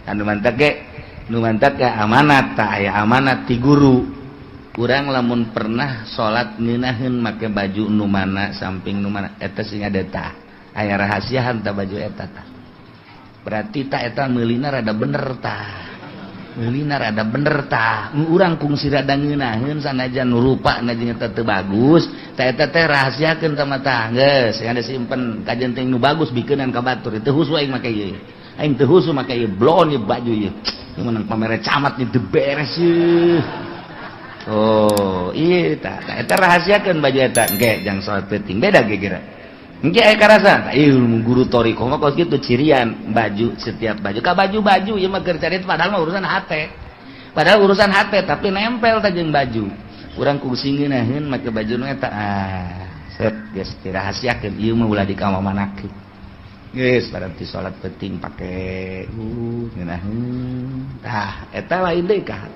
anu mantap ge nu mantap ge amanat tah aya amanat ti guru urang lamun pernah salat ngeunaheun make baju nu mana samping nu mana eta sing ngadeta aya rahasiaan tah baju eta tah berarti tah eta meulina rada bener tah meulina rada bener tah urang kungsi rada ngeunaheun sanajan nu rupana jeung eta teu bagus tah eta teh rahasiakeun tah mata geus ada simpen kajen teh nu bagus bikeunan ka batur teu husu aing make ieu aing teu husu make ieu blon ieu baju ieu menang pamere camat teu beres ieu oh ieu tah eta rahasiakeun baju eta engke jang salat penting beda ge kira engke aya karasan ilmu guru toriko mah kos kitu cirian baju setiap baju ka baju-baju ieu mah keur carit padahal mah urusan hate tapi nempel tah jeung baju urang kungsi ngeunaheun make baju nu eta set geus dirahasiakeun ieu mah ulah dikamamanakeun geus berarti salat penting pake ngeunaheun tah eta lain deui ka